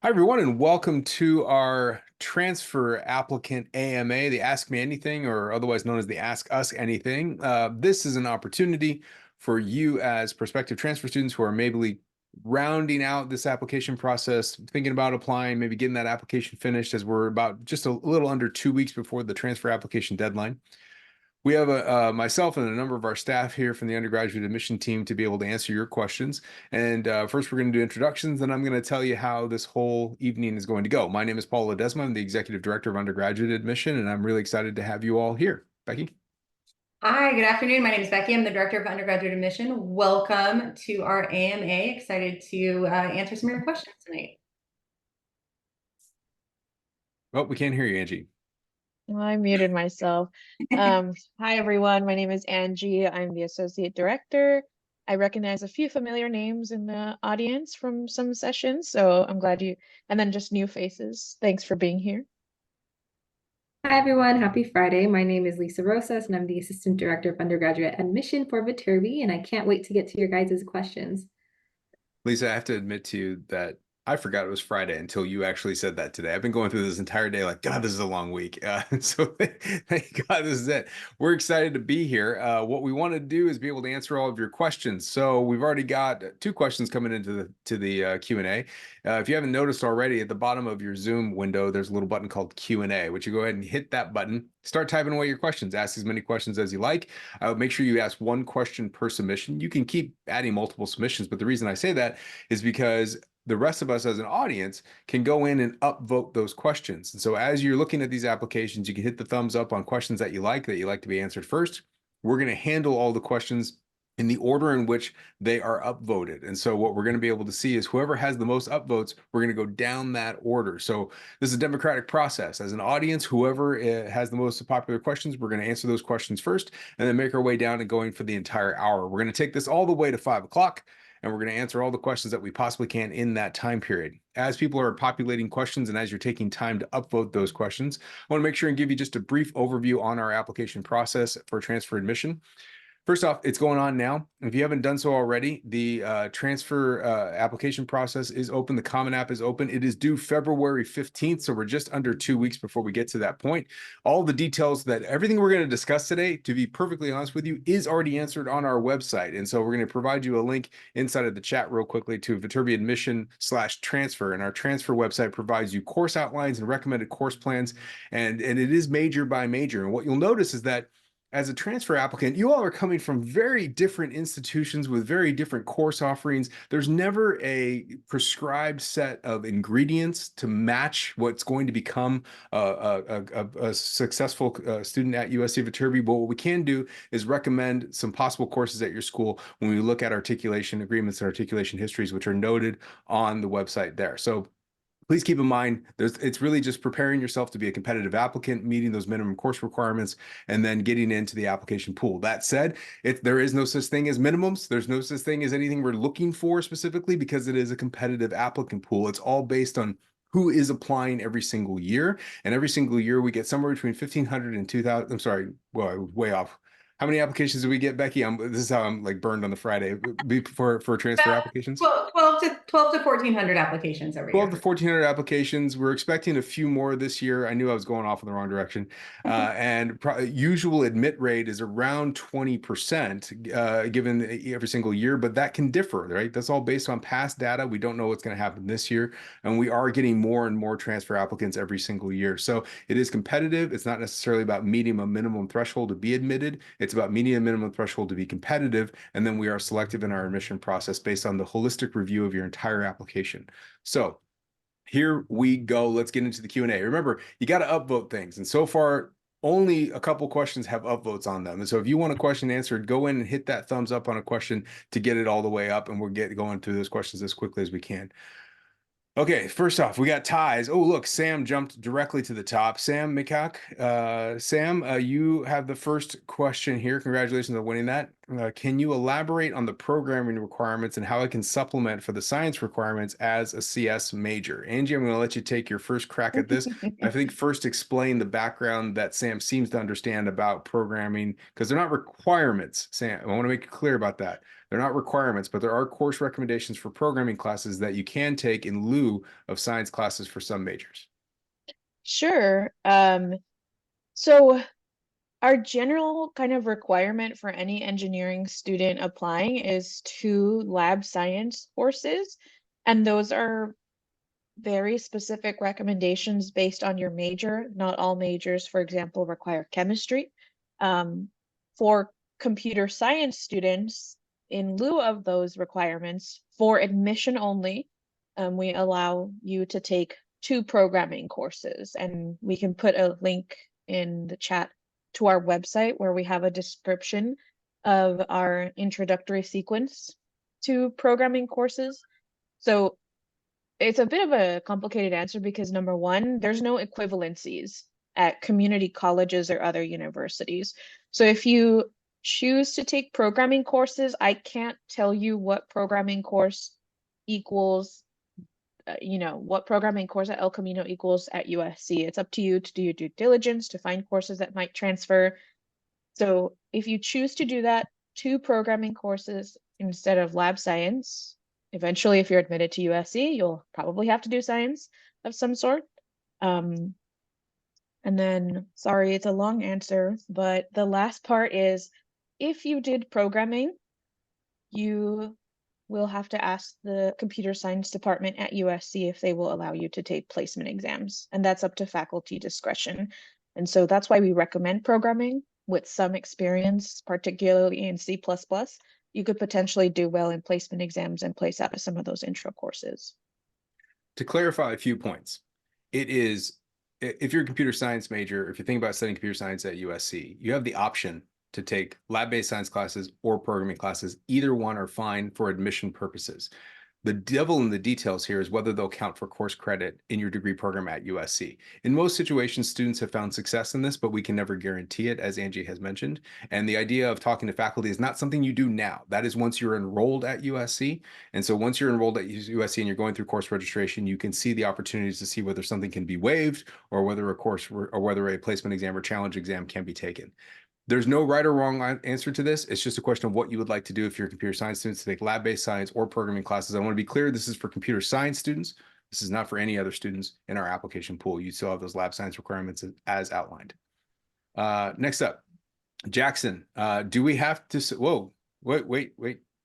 Hi, everyone, and welcome to our transfer applicant AMA, the Ask Me Anything, or otherwise known as the Ask Us Anything. This is an opportunity for you as prospective transfer students who are maybe rounding out this application process, thinking about applying, maybe getting that application finished as we're about just a little under 2 weeks before the transfer application deadline. We have myself and a number of our staff here from the undergraduate admission team to be able to answer your questions. And first, we're going to do introductions, and I'm going to tell you how this whole evening is going to go. My name is Paul Ledesma. I'm the executive director of undergraduate admission, and I'm really excited to have you all here. Becky? Hi, good afternoon. My name is Becky. I'm the Director of Undergraduate Admission. Welcome to our AMA. Excited to answer some of your questions tonight. Oh, we can't hear you, Angie. Well, I muted myself. Hi, everyone. My name is Angie. I'm the Associate Director. I recognize a few familiar names in the audience from some sessions, so I'm glad and then just new faces. Thanks for being here. Hi, everyone. Happy Friday. My name is Lisa Rosas, and I'm the Assistant Director of Undergraduate Admission for Viterbi, and I can't wait to get to your guys' questions. Lisa, I have to admit to you that I forgot it was Friday until you actually said that today. I've been going through this entire day like, God, this is a long week. So thank God this is it. We're excited to be here. What we want to do is be able to answer all of your questions. So we've already got two questions coming into the Q&A. If you haven't noticed already, at the bottom of your Zoom window, there's a little button called Q&A, which you go ahead and hit that button. Start typing away your questions. Ask as many questions as you like. Make sure you ask one question per submission. You can keep adding multiple submissions, but the reason I say that is because the rest of us as an audience can go in and upvote those questions. And so as you're looking at these applications, you can hit the thumbs up on questions that you like to be answered first. We're going to handle all the questions in the order in which they are upvoted. And so what we're going to be able to see is whoever has the most upvotes, we're going to go down that order. So this is a democratic process. As an audience, whoever has the most popular questions, we're going to answer those questions first and then make our way down and going for the entire hour. We're going to take this all the way to 5 o'clock. And we're going to answer all the questions that we possibly can in that time period. As people are populating questions and as you're taking time to upvote those questions, I want to make sure and give you just a brief overview on our application process for transfer admission. First off, it's going on now. If you haven't done so already, the transfer application process is open. The Common App is open. It is due February 15th, so we're just under 2 weeks before we get to that point. All the details that everything we're going to discuss today, to be perfectly honest with you, is already answered on our website. And so we're going to provide you a link inside of the chat real quickly to Viterbi admission/transfer. And our transfer website provides you course outlines and recommended course plans. And it is major by major. And what you'll notice is that as a transfer applicant, you all are coming from very different institutions with very different course offerings. There's never a prescribed set of ingredients to match what's going to become a successful student at USC Viterbi. But what we can do is recommend some possible courses at your school when we look at articulation agreements and articulation histories, which are noted on the website there. So please keep in mind, it's really just preparing yourself to be a competitive applicant, meeting those minimum course requirements, and then getting into the application pool. That said, there is no such thing as minimums. There's no such thing as anything we're looking for specifically because it is a competitive applicant pool. It's all based on who is applying every single year. And every single year we get somewhere between 1,500 and 2,000. I'm sorry, well, I was way off. How many applications do we get, Becky? This is how I'm like burned on the Friday for transfer applications. 12 to 1,400 applications every 12 year. to 1,400 applications. We're expecting a few more this year. I knew I was going off in the wrong direction. And usual admit rate is around 20% given every single year, but that can differ, right? That's all based on past data. We don't know what's going to happen this year. And we are getting more and more transfer applicants every single year. So it is competitive. It's not necessarily about meeting a minimum threshold to be admitted. It's about meeting a minimum threshold to be competitive. And then we are selective in our admission process based on the holistic review of your entire application. So here we go. Let's get into the Q&A. Remember, you got to upvote things. And so far, only a couple questions have upvotes on them. And so if you want a question answered, go in and hit that thumbs up on a question to get it all the way up. And we'll get going through those questions as quickly as we can. Okay, first off, we got ties. Oh, look, Sam jumped directly to the top. Sam Mikak. Sam, you have the first question here. Congratulations on winning that. can you elaborate on the programming requirements and how I can supplement for the science requirements as a CS major? Angie, I'm going to let you take your first crack at this. I think first explain the background that Sam seems to understand about programming, because they're not requirements, Sam. I want to make it clear about that. They're not requirements, but there are course recommendations for programming classes that you can take in lieu of science classes for some majors. Sure. So our general kind of requirement for any engineering student applying is 2 lab science courses, and those are very specific recommendations based on your major. Not all majors, for example, require chemistry. For computer science students, in lieu of those requirements, for admission only, we allow you to take 2 programming courses, and we can put a link in the chat to our website where we have a description of our introductory sequence to programming courses. So it's a bit of a complicated answer because number one, there's no equivalencies at community colleges or other universities. So if you choose to take programming courses, I can't tell you what programming course equals, what programming course at El Camino equals at USC. It's up to you to do your due diligence to find courses that might transfer. So if you choose to do that, 2 programming courses instead of lab science. Eventually, if you're admitted to USC, you'll probably have to do science of some sort. And then, sorry, it's a long answer, but the last part is, if you did programming, you will have to ask the computer science department at USC if they will allow you to take placement exams, and that's up to faculty discretion. And so that's why we recommend programming with some experience, particularly in C++. You could potentially do well in placement exams and place out of some of those intro courses. To clarify a few points, it is, if you're a computer science major, if you think about studying computer science at USC, you have the option to take lab-based science classes or programming classes. Either one are fine for admission purposes. The devil in the details here is whether they'll count for course credit in your degree program at USC. In most situations, students have found success in this, but we can never guarantee it, as Angie has mentioned. And the idea of talking to faculty is not something you do now. That is once you're enrolled at USC. And so once you're enrolled at USC and you're going through course registration, you can see the opportunities to see whether something can be waived or whether a course or whether a placement exam or challenge exam can be taken. There's no right or wrong answer to this. It's just a question of what you would like to do if you're a computer science student, to take lab-based science or programming classes. I want to be clear, this is for computer science students. This is not for any other students in our application pool. You still have those lab science requirements as outlined. Next up, Jackson, do we have to, whoa, wait,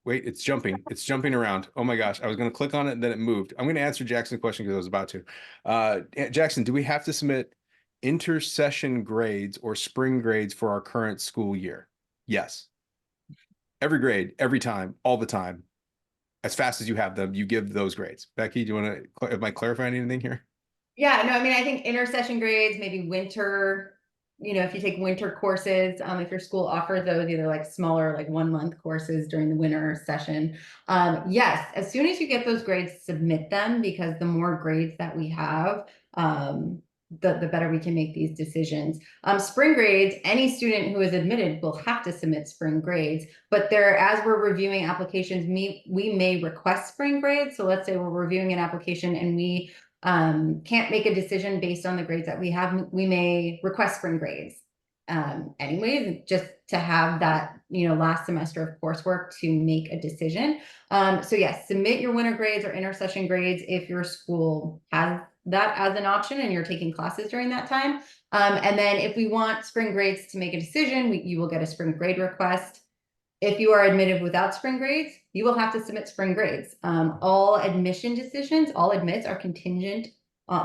it's jumping. It's jumping around. Oh my gosh, I was going to click on it and then it moved. I'm going to answer Jackson's question because I was about to. Jackson, do we have to submit intersession grades or spring grades for our current school year? Yes. Every grade, every time, all the time, as fast as you have them, you give those grades. Becky, do you want to, am I clarifying anything here? Yeah, no, I mean, I think intersession grades, maybe winter, if you take winter courses, if your school offers those, either like smaller, like 1-month courses during the winter session. Yes, as soon as you get those grades, submit them, because the more grades that we have, the better we can make these decisions. Spring grades, any student who is admitted will have to submit spring grades, but as we're reviewing applications, we may request spring grades. So let's say we're reviewing an application and we can't make a decision based on the grades that we have, we may request spring grades anyways, just to have that, last semester of coursework to make a decision. So yes, submit your winter grades or intersession grades if your school has that as an option and you're taking classes during that time. And then if we want spring grades to make a decision, you will get a spring grade request. If you are admitted without spring grades, you will have to submit spring grades. All admission decisions, all admits are contingent.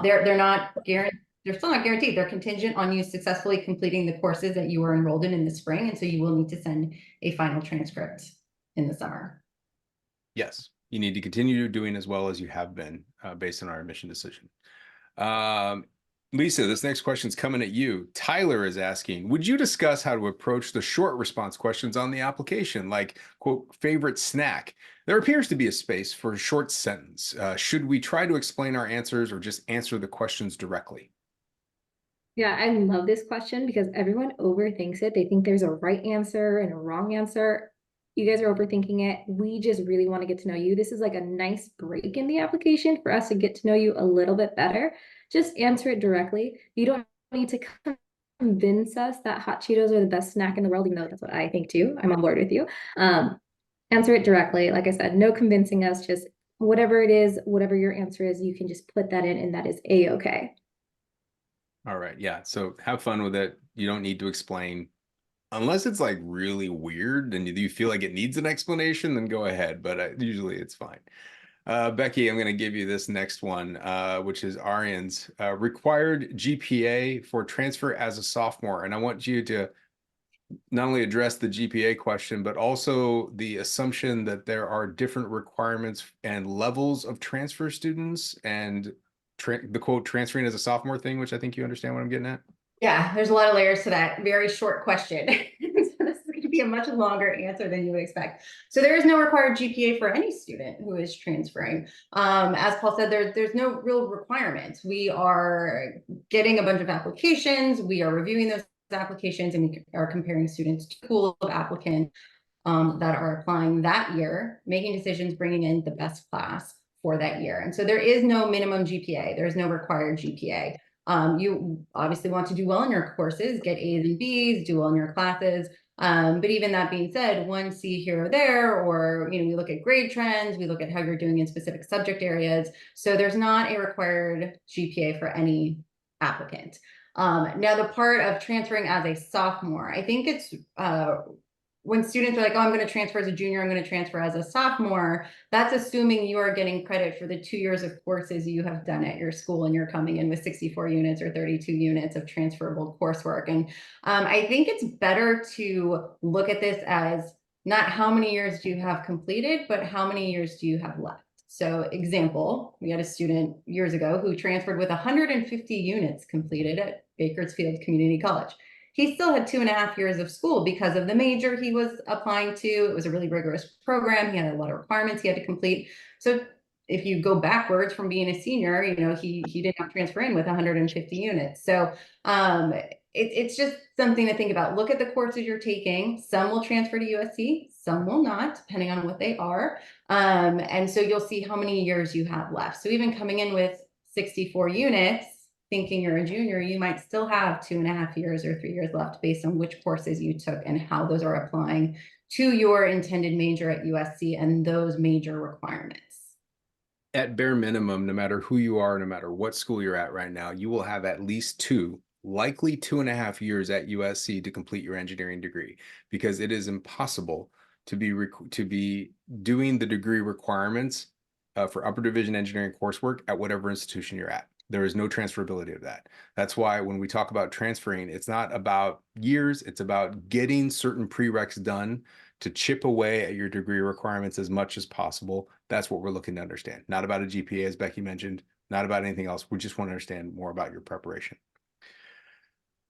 They're not guaranteed. They're still not guaranteed. They're contingent on you successfully completing the courses that you were enrolled in the spring. And so you will need to send a final transcript in the summer. Yes, you need to continue doing as well as you have been based on our admission decision. Lisa, this next question is coming at you. Tyler is asking, would you discuss how to approach the short response questions on the application, like, quote, favorite snack? There appears to be a space for a short sentence. Should we try to explain our answers or just answer the questions directly? Yeah, I love this question because everyone overthinks it. They think there's a right answer and a wrong answer. You guys are overthinking it. We just really want to get to know you. This is like a nice break in the application for us to get to know you a little bit better. Just answer it directly. You don't need to convince us that hot Cheetos are the best snack in the world, even though that's what I think too. I'm on board with you. Answer it directly. Like I said, no convincing us, just whatever it is, whatever your answer is, you can just put that in and that is a-okay. All right. Yeah. So have fun with it. You don't need to explain unless it's like really weird and you feel like it needs an explanation, then go ahead. But usually it's fine. Becky, I'm going to give you this next one, which is Aryan's required GPA for transfer as a sophomore. And I want you to not only address the GPA question, but also the assumption that there are different requirements and levels of transfer students and the quote transferring as a sophomore thing, which I think you understand what I'm getting at. Yeah, there's a lot of layers to that very short question. So this is going to be a much longer answer than you would expect. So there is no required GPA for any student who is transferring. As Paul said, there's no real requirements. We are getting a bunch of applications. We are reviewing those applications, and we are comparing students to a pool of applicants that are applying that year, making decisions, bringing in the best class for that year. And so there is no minimum GPA. There's no required GPA. You obviously want to do well in your courses, get A's and B's, do well in your classes. But even that being said, one C here or there, or we look at grade trends, we look at how you're doing in specific subject areas. So there's not a required GPA for any applicant. Now the part of transferring as a sophomore, I think it's when students are like, oh, I'm going to transfer as a junior, I'm going to transfer as a sophomore, that's assuming you are getting credit for the 2 years of courses you have done at your school, and you're coming in with 64 units or 32 units of transferable coursework. And I think it's better to look at this as not how many years do you have completed, but how many years do you have left. So example, we had a student years ago who transferred with 150 units completed at Bakersfield Community College. He still had 2.5 years of school because of the major he was applying to. It was a really rigorous program. He had a lot of requirements he had to complete. So if you go backwards from being a senior, he did not transfer in with 150 units. So it's just something to think about. Look at the courses you're taking. Some will transfer to USC, some will not, depending on what they are. And so you'll see how many years you have left. So even coming in with 64 units, thinking you're a junior, you might still have 2.5 years or 3 years left based on which courses you took and how those are applying to your intended major at USC and those major requirements. At bare minimum, no matter who you are, no matter what school you're at right now, you will have at least 2, likely 2.5 years at USC to complete your engineering degree, because it is impossible to be doing the degree requirements for upper division engineering coursework at whatever institution you're at. There is no transferability of that. That's why when we talk about transferring, it's not about years, it's about getting certain prereqs done to chip away at your degree requirements as much as possible. That's what we're looking to understand. Not about a GPA, as Becky mentioned, not about anything else. We just want to understand more about your preparation.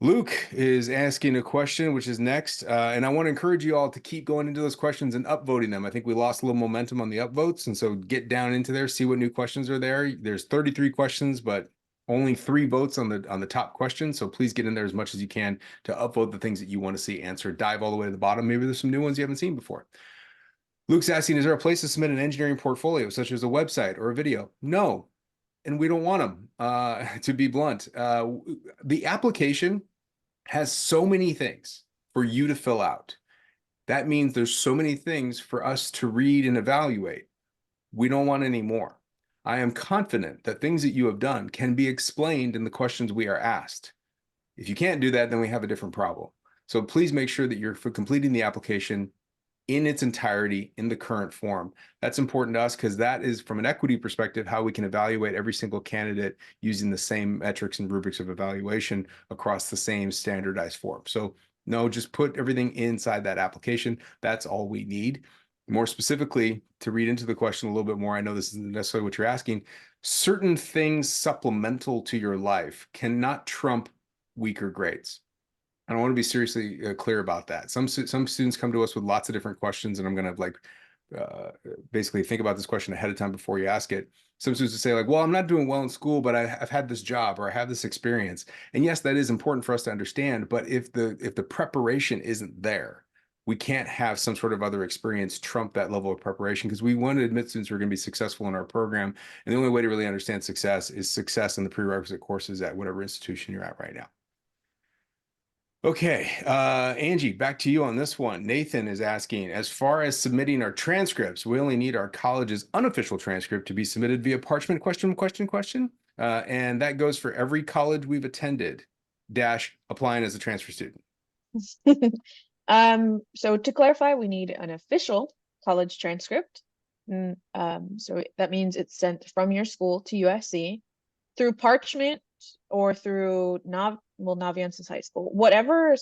Luke is asking a question, which is next. And I want to encourage you all to keep going into those questions and upvoting them. I think we lost a little momentum on the upvotes. And so get down into there, see what new questions are there. There's 33 questions, but only 3 votes on the top question. So please get in there as much as you can to upvote the things that you want to see answered. Dive all the way to the bottom. Maybe there's some new ones you haven't seen before. Luke's asking, is there a place to submit an engineering portfolio, such as a website or a video? No. And we don't want them, to be blunt. The application has so many things for you to fill out. That means there's so many things for us to read and evaluate. We don't want any more. I am confident that things that you have done can be explained in the questions we are asked. If you can't do that, then we have a different problem. So please make sure that you're completing the application in its entirety in the current form. That's important to us because that is, from an equity perspective, how we can evaluate every single candidate using the same metrics and rubrics of evaluation across the same standardized form. So no, just put everything inside that application. That's all we need. More specifically, to read into the question a little bit more, I know this isn't necessarily what you're asking, certain things supplemental to your life cannot trump weaker grades. I want to be seriously clear about that. Some students come to us with lots of different questions, and I'm going to basically think about this question ahead of time before you ask it. Some students say like, well, I'm not doing well in school, but I've had this job or I have this experience. And yes, that is important for us to understand. But if the preparation isn't there, we can't have some sort of other experience trump that level of preparation, because we want to admit students who are going to be successful in our program. And the only way to really understand success is success in the prerequisite courses at whatever institution you're at right now. Okay, Angie, back to you on this one. Nathan is asking, as far as submitting our transcripts, we only need our college's unofficial transcript to be submitted via parchment, question. And that goes for every college we've attended, dash applying as a transfer student. So to clarify, we need an official college transcript. So that means it's sent from your school to USC through parchment or through Naviance is high school, whatever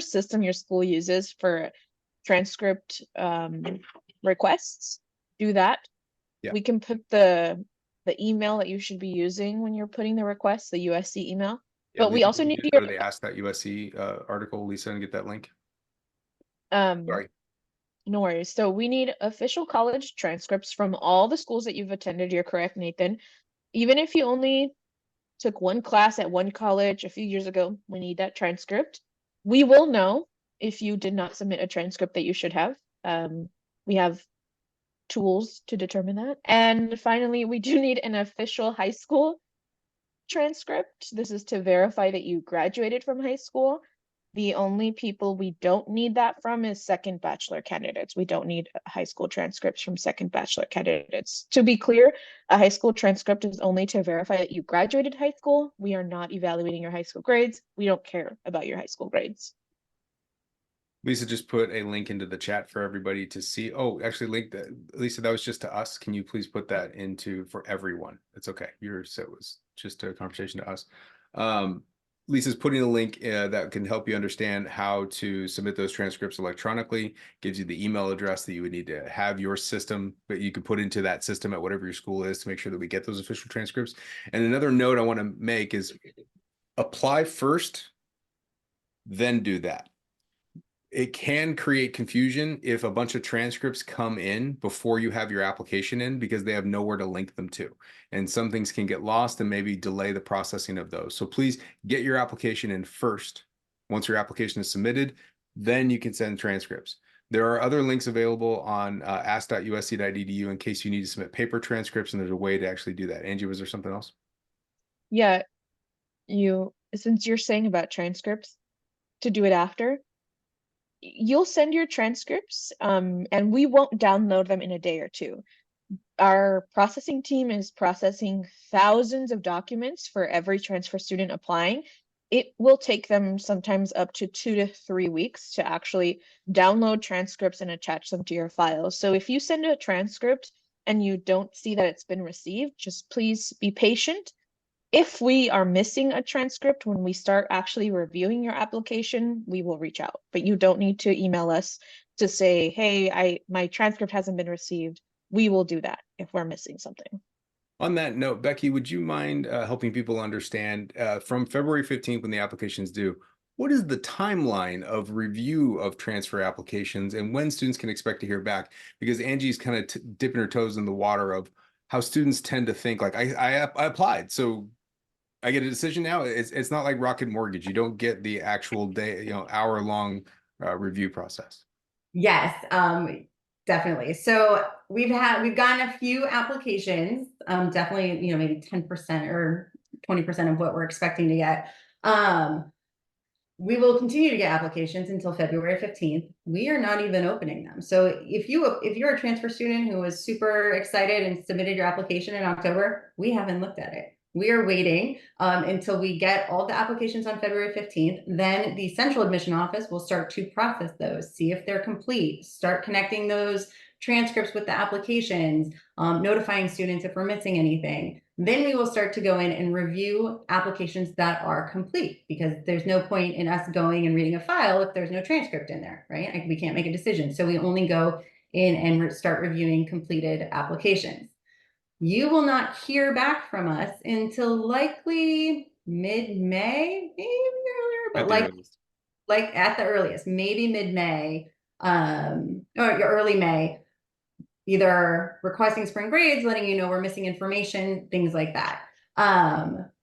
system your school uses for transcript requests, do that. Yeah. We can put the email that you should be using when you're putting the request, the USC email. Yeah, But we Lisa, also can need you your go to the Ask That USC article, Lisa, and get that link. Sorry. No worries. So we need official college transcripts from all the schools that you've attended. You're correct, Nathan. Even if you only took one class at one college a few years ago, we need that transcript. We will know if you did not submit a transcript that you should have. We have tools to determine that. And finally, we do need an official high school transcript. This is to verify that you graduated from high school. The only people we don't need that from is second bachelor candidates. We don't need high school transcripts from second bachelor candidates. To be clear, a high school transcript is only to verify that you graduated high school. We are not evaluating your high school grades. We don't care about your high school grades. Lisa just put a link into the chat for everybody to see. Oh, actually, Lisa, that was just to us. Can you please put that into for everyone? It's okay. So it was just a conversation to us. Lisa's putting a link that can help you understand how to submit those transcripts electronically, gives you the email address that you would need to have your system, but you can put into that system at whatever your school is to make sure that we get those official transcripts. And another note I want to make is apply first, then do that. It can create confusion if a bunch of transcripts come in before you have your application in, because they have nowhere to link them to. And some things can get lost and maybe delay the processing of those. So please get your application in first. Once your application is submitted, then you can send transcripts. There are other links available on ask.usc.edu in case you need to submit paper transcripts, and there's a way to actually do that. Angie, was there something else? Yeah, since you're saying about transcripts, to do it after, you'll send your transcripts, and we won't download them in a day or two. Our processing team is processing thousands of documents for every transfer student applying. It will take them sometimes up to 2 to 3 weeks to actually download transcripts and attach them to your file. So if you send a transcript and you don't see that it's been received, just please be patient. If we are missing a transcript when we start actually reviewing your application, we will reach out. But you don't need to email us to say, hey, my transcript hasn't been received. We will do that if we're missing something. On that note, Becky, would you mind helping people understand from February 15th when the application is due, what is the timeline of review of transfer applications and when students can expect to hear back? Because Angie's kind of dipping her toes in the water of how students tend to think like, I applied, so I get a decision now. It's not like Rocket Mortgage. You don't get the actual day, hour-long review process. Yes, definitely. So we've gotten a few applications, definitely, maybe 10% or 20% of what we're expecting to get. We will continue to get applications until February 15th. We are not even opening them. So if you're a transfer student who was super excited and submitted your application in October, we haven't looked at it. We are waiting until we get all the applications on February 15th. Then the central admission office will start to process those, see if they're complete, start connecting those transcripts with the applications, notifying students if we're missing anything. Then we will start to go in and review applications that are complete, because there's no point in us going and reading a file if there's no transcript in there, right? We can't make a decision. So we only go in and start reviewing completed applications. You will not hear back from us until likely mid-May, maybe earlier, but like at the earliest, maybe mid-May, or early May, either requesting spring grades, letting you know we're missing information, things like that.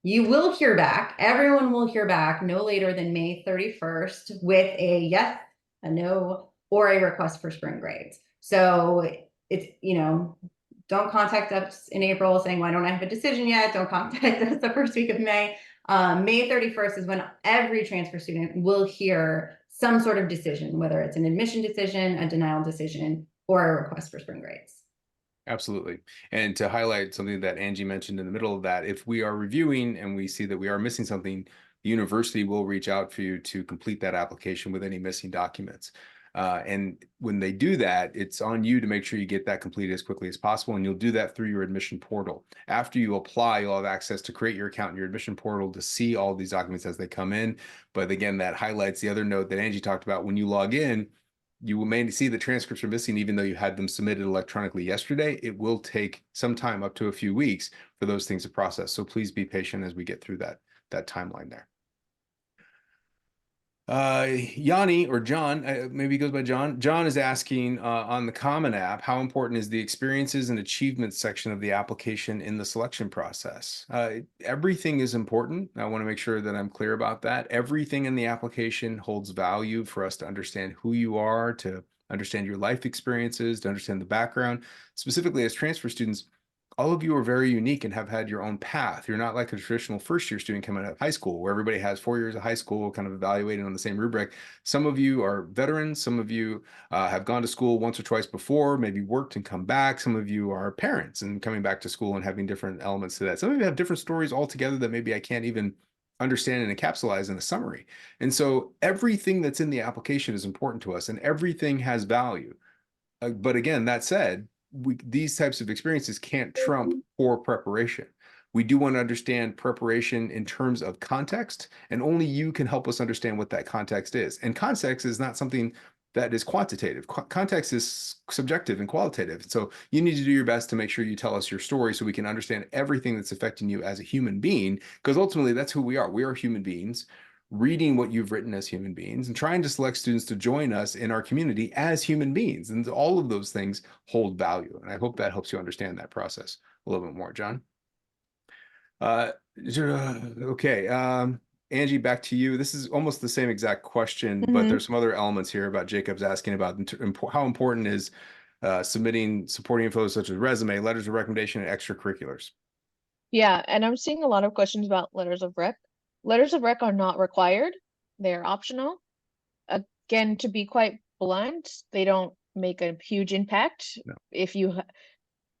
You will hear back. Everyone will hear back no later than May 31st with a yes, a no, or a request for spring grades. So it's, don't contact us in April saying, why don't I have a decision yet? Don't contact us the first week of May. May 31st is when every transfer student will hear some sort of decision, whether it's an admission decision, a denial decision, or a request for spring grades. Absolutely. And to highlight something that Angie mentioned in the middle of that, if we are reviewing and we see that we are missing something, the university will reach out for you to complete that application with any missing documents. And when they do that, it's on you to make sure you get that completed as quickly as possible. And you'll do that through your admission portal. After you apply, you'll have access to create your account in your admission portal to see all these documents as they come in. But again, that highlights the other note that Angie talked about. When you log in, you may see the transcripts are missing, even though you had them submitted electronically yesterday. It will take some time, up to a few weeks, for those things to process. So please be patient as we get through that timeline there. Yanni, or John, maybe he goes by John. John is asking on the Common App, how important is the experiences and achievements section of the application in the selection process? Everything is important. I want to make sure that I'm clear about that. Everything in the application holds value for us to understand who you are, to understand your life experiences, to understand the background. Specifically, as transfer students, all of you are very unique and have had your own path. You're not like a traditional first-year student coming out of high school, where everybody has 4 years of high school kind of evaluated on the same rubric. Some of you are veterans. Some of you have gone to school once or twice before, maybe worked and come back. Some of you are parents and coming back to school and having different elements to that. Some of you have different stories altogether that maybe I can't even understand and encapsulize in a summary. And so everything that's in the application is important to us, and everything has value. But again, that said, these types of experiences can't trump poor preparation. We do want to understand preparation in terms of context, and only you can help us understand what that context is. And context is not something that is quantitative. Context is subjective and qualitative. So you need to do your best to make sure you tell us your story so we can understand everything that's affecting you as a human being, because ultimately that's who we are. We are human beings reading what you've written as human beings and trying to select students to join us in our community as human beings. And all of those things hold value. And I hope that helps you understand that process a little bit more, John. Okay. Angie, back to you. This is almost the same exact question, but there's some other elements here about Jacob's asking about how important is submitting supporting info such as resume, letters of recommendation, and extracurriculars. Yeah, and I'm seeing a lot of questions about letters of rec. Letters of rec are not required. They're optional. Again, to be quite blunt, they don't make a huge impact. No. If you,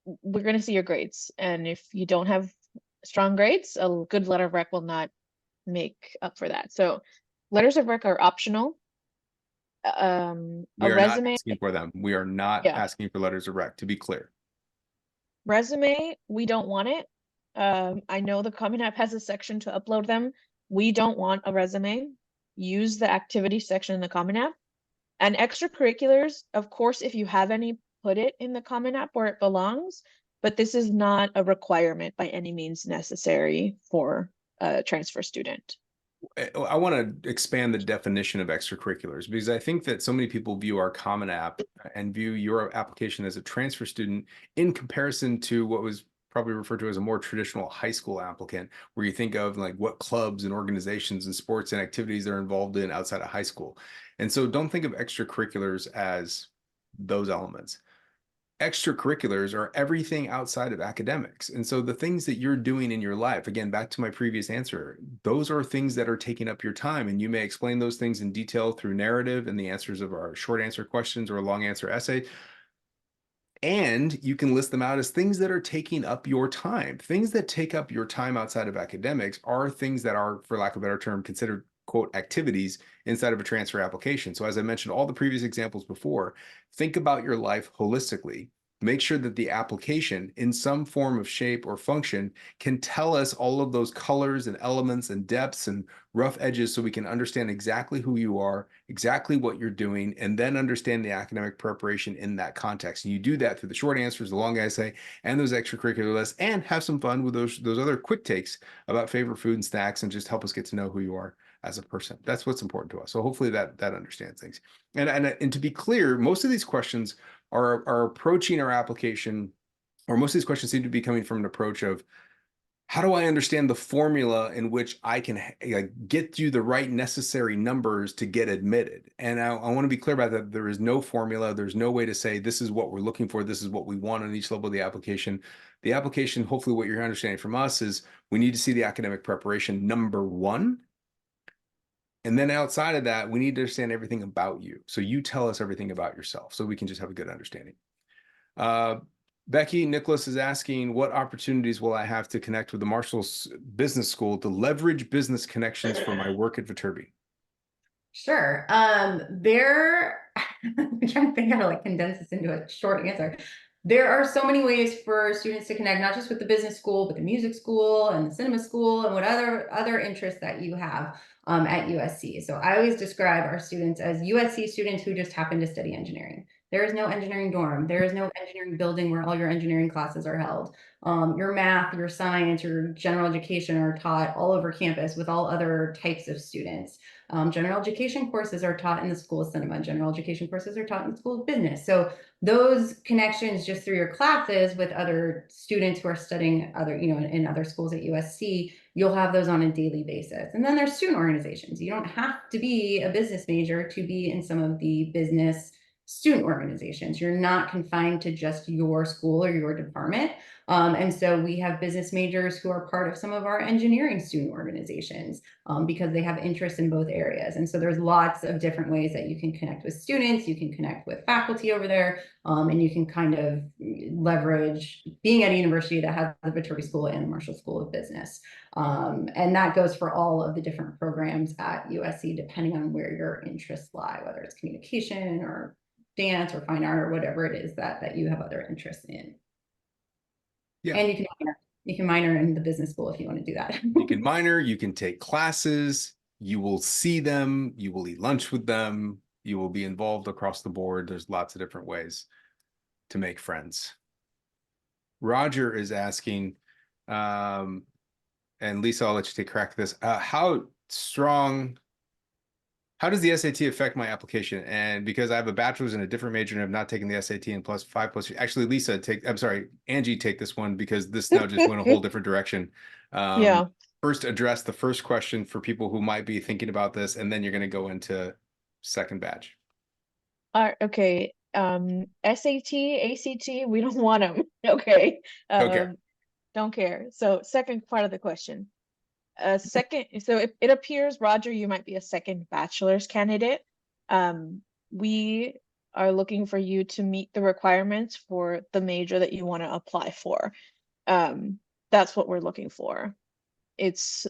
we're going to see your grades. And if you don't have strong grades, a good letter of rec will not make up for that. So letters of rec are optional. We A are resume, not asking for them. We are not asking for letters of rec, to be clear. resume, we don't want it. I know the Common App has a section to upload them. We don't want a resume. Use the activity section in the Common App. And extracurriculars, of course, if you have any, put it in the Common App where it belongs, but this is not a requirement by any means necessary for a transfer student. I want to expand the definition of extracurriculars, because I think that so many people view our Common App and view your application as a transfer student in comparison to what was probably referred to as a more traditional high school applicant, where you think of like what clubs and organizations and sports and activities they're involved in outside of high school. And so don't think of extracurriculars as those elements. Extracurriculars are everything outside of academics. And so the things that you're doing in your life, again, back to my previous answer, those are things that are taking up your time. And you may explain those things in detail through narrative and the answers of our short answer questions or a long answer essay. And you can list them out as things that are taking up your time. Things that take up your time outside of academics are things that are, for lack of a better term, considered, quote, activities inside of a transfer application. So as I mentioned, all the previous examples before, think about your life holistically. Make sure that the application in some form of shape or function can tell us all of those colors and elements and depths and rough edges so we can understand exactly who you are, exactly what you're doing, and then understand the academic preparation in that context. And you do that through the short answers, the long essay, and those extracurricular lists, and have some fun with those other quick takes about favorite food and snacks, and just help us get to know who you are as a person. That's what's important to us. So hopefully that understands things. And to be clear, most of these questions are approaching our application, or most of these questions seem to be coming from an approach of how do I understand the formula in which I can get you the right necessary numbers to get admitted? And I want to be clear about that. There is no formula. There's no way to say this is what we're looking for. This is what we want on each level of the application. The application, hopefully what you're understanding from us is we need to see the academic preparation, number one. And then outside of that, we need to understand everything about you. So you tell us everything about yourself so we can just have a good understanding. Becky Nicholas is asking, what opportunities will I have to connect with the Marshall Business School to leverage business connections for my work at Viterbi? Sure. There, I'm trying to think how to like condense this into a short answer. There are so many ways for students to connect, not just with the business school, but the music school and the cinema school and what other interests that you have at USC. So I always describe our students as USC students who just happen to study engineering. There is no engineering dorm. There is no engineering building where all your engineering classes are held. Your math, your science, your general education are taught all over campus with all other types of students. General education courses are taught in the School of Cinema. General education courses are taught in the School of Business. So those connections just through your classes with other students who are studying other, in other schools at USC, you'll have those on a daily basis. And then there's student organizations. You don't have to be a business major to be in some of the business student organizations. You're not confined to just your school or your department. And so we have business majors who are part of some of our engineering student organizations because they have interest in both areas. And so there's lots of different ways that you can connect with students, you can connect with faculty over there, and you can kind of leverage being at a university that has the Viterbi School and the Marshall School of Business. And that goes for all of the different programs at USC, depending on where your interests lie, whether it's communication or dance or fine art or whatever it is that you have other interests in. Yeah. And you can minor in the business school if you want to do that. You can minor, you can take classes, you will see them, you will eat lunch with them, you will be involved across the board. There's lots of different ways to make friends. Roger is asking, and Lisa, I'll let you take a crack at this. How does the SAT affect my application? And because I have a bachelor's in a different major and have not taken the SAT in actually, Lisa, Angie, take this one because this now just went a whole different direction. Yeah. First, address the first question for people who might be thinking about this, and then you're going to go into second batch. Okay. SAT, ACT, we don't want them. Okay. Okay. Don't care. So second part of the question. So it appears, Roger, you might be a second bachelor's candidate. We are looking for you to meet the requirements for the major that you want to apply for. That's what we're looking for. It's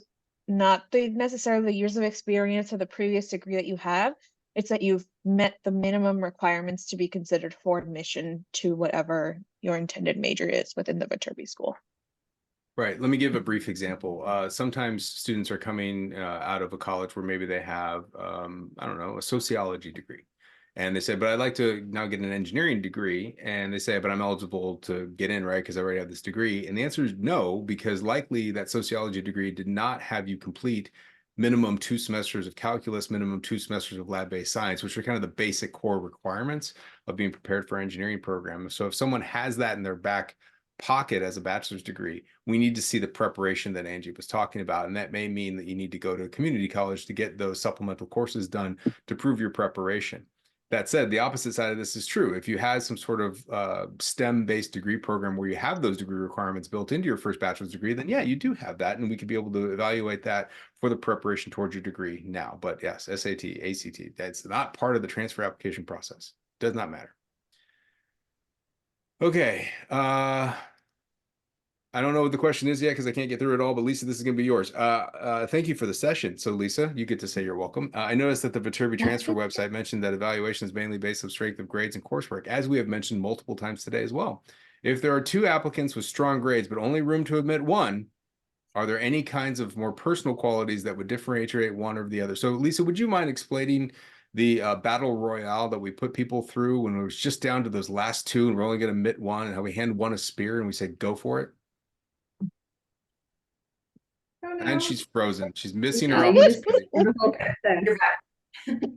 not necessarily the years of experience or the previous degree that you have. It's that you've met the minimum requirements to be considered for admission to whatever your intended major is within the Viterbi School. Right. Let me give a brief example. Sometimes students are coming out of a college where maybe they have, I don't know, a sociology degree. And they say, but I'd like to now get an engineering degree. And they say, but I'm eligible to get in, right? Because I already have this degree. And the answer is no, because likely that sociology degree did not have you complete minimum 2 semesters of calculus, minimum 2 semesters of lab-based science, which are kind of the basic core requirements of being prepared for engineering program. So if someone has that in their back pocket as a bachelor's degree, we need to see the preparation that Angie was talking about. And that may mean that you need to go to a community college to get those supplemental courses done to prove your preparation. That said, the opposite side of this is true. If you had some sort of STEM-based degree program where you have those degree requirements built into your first bachelor's degree, then yeah, you do have that. And we could be able to evaluate that for the preparation towards your degree now. But yes, SAT, ACT, that's not part of the transfer application process. Does not matter. Okay. I don't know what the question is yet because I can't get through it all, but Lisa, this is going to be yours. Thank you for the session. So Lisa, you get to say you're welcome. I noticed that the Viterbi transfer website mentioned that evaluation is mainly based on strength of grades and coursework, as we have mentioned multiple times today as well. If there are 2 applicants with strong grades, but only room to admit 1, are there any kinds of more personal qualities that would differentiate one over the other? So Lisa, would you mind explaining the battle royale that we put people through when it was just down to those last 2 and we're only going to admit 1, and how we hand 1 a spear and we said, go for it? Oh, no. And she's frozen. She's missing her Yeah, you just opportunity. You're back.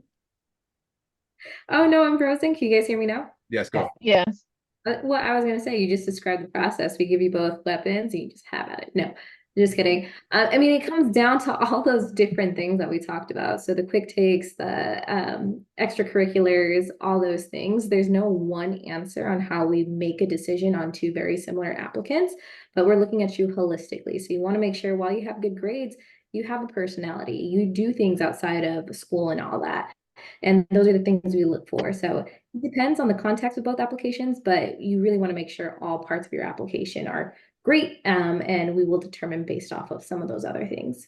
Oh no, I'm frozen. Can you guys hear me now? Yes, go. Yes. Well, I was gonna say, you just described the process. We give you both weapons and you just have at it. No. Just kidding. I mean, it comes down to all those different things that we talked about. So the quick takes, the extracurriculars, all those things. There's no one answer on how we make a decision on two very similar applicants, but we're looking at you holistically. So you want to make sure while you have good grades, you have a personality, you do things outside of school and all that. And those are the things we look for. So it depends on the context of both applications, but you really want to make sure all parts of your application are great. And we will determine based off of some of those other things.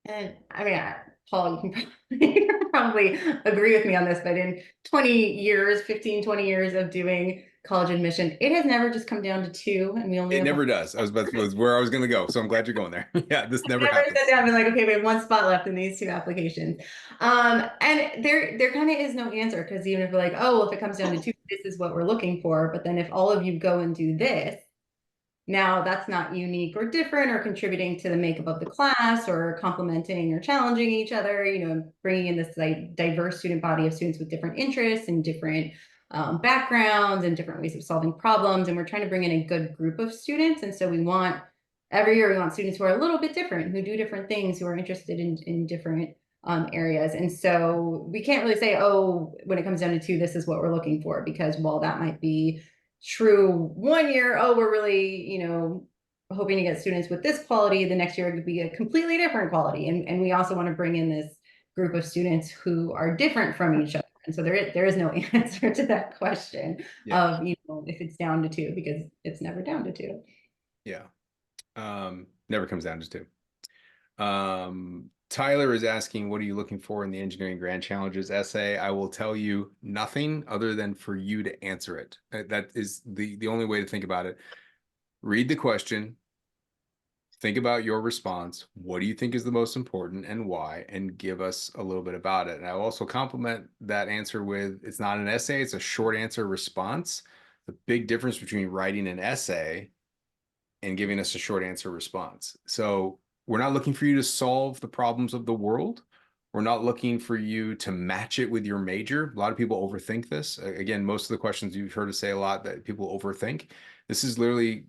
And I mean, Paul, you can probably agree with me on this, but in 20 years, 15, 20 years of doing college admission, it has never just come down to two, and we only It have never does. Was where I was going to go. So I'm glad you're going there. Yeah, this never never happens. sat down and been like, okay, we have one spot left in these two applications. And there kind of is no answer, because even if we're like, oh, well, if it comes down to two, this is what we're looking for. But then if all of you go and do this, now that's not unique or different or contributing to the makeup of the class or complementing or challenging each other, you know, bringing in this like diverse student body of students with different interests and different backgrounds and different ways of solving problems. And we're trying to bring in a good group of students. And so every year we want students who are a little bit different, who do different things, who are interested in different areas. And so we can't really say, oh, when it comes down to two, this is what we're looking for, because while that might be true one year, oh, we're really, you know, hoping to get students with this quality, the next year it could be a completely different quality. And we also want to bring in this group of students who are different from each other. And so there is no answer to that question of, you know, if it's down to two, because it's never down to two. Yeah. Never comes down to two. Tyler is asking, what are you looking for in the engineering grand challenges essay? I will tell you nothing other than for you to answer it. That is the only way to think about it. Read the question, think about your response. What do you think is the most important and why? And give us a little bit about it. And I'll also complement that answer with, it's not an essay, it's a short answer response. The big difference between writing an essay and giving us a short answer response. So we're not looking for you to solve the problems of the world. We're not looking for you to match it with your major. A lot of people overthink this. Again, most of the questions you've heard us say a lot that people overthink. This is literally,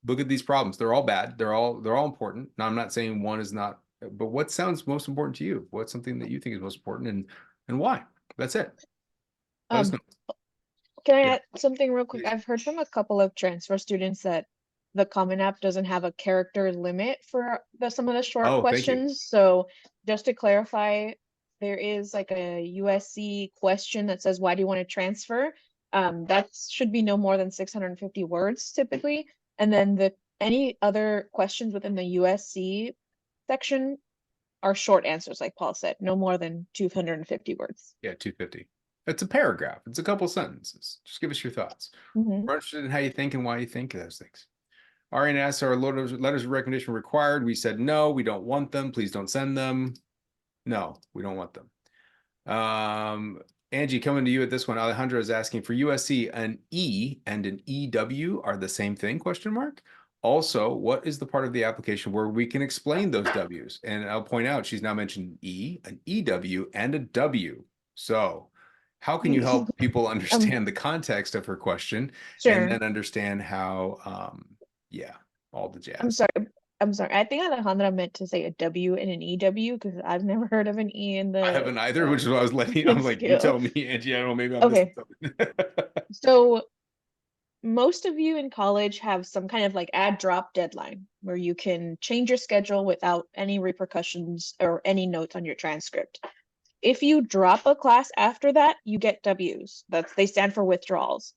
look at these problems. They're all bad. They're all important. Now, I'm not saying one is not, but what sounds most important to you? What's something that you think is most important and why? That's it. Let us know. Can I Yeah. add something real quick? Please. I've heard from a couple of transfer students that the Common App doesn't have a character limit for some of the short Oh, thank you. questions. So just to clarify, there is like a USC question that says, why do you want to transfer? That should be no more than 650 words typically. And then any other questions within the USC section are short answers, like Paul said, no more than 250 words. Yeah, 250. It's a paragraph. It's a couple sentences. Just give us your thoughts. Mhm. We're interested in how you think and why you think of those things. Arian asks, are letters of recognition required? We said, no, we don't want them. Please don't send them. No, we don't want them. Angie, coming to you at this one. Alejandro is asking, for USC, an E and an EW are the same thing, question mark? Also, what is the part of the application where we can explain those W's? And I'll point out, she's now mentioned E, an EW, and a W. So how can you help people understand the context of her question Sure. and then understand how, yeah, all the jazz. I'm sorry. I think Alejandra meant to say a W and an EW because I've never heard of an E in the. I haven't either, which is what I was letting. I'm like, you tell me, Angie. I don't know. Maybe I'm missing something. So most of you in college have some kind of like add drop deadline where you can change your schedule without any repercussions or any notes on your transcript. If you drop a class after that, you get W's. They stand for withdrawals.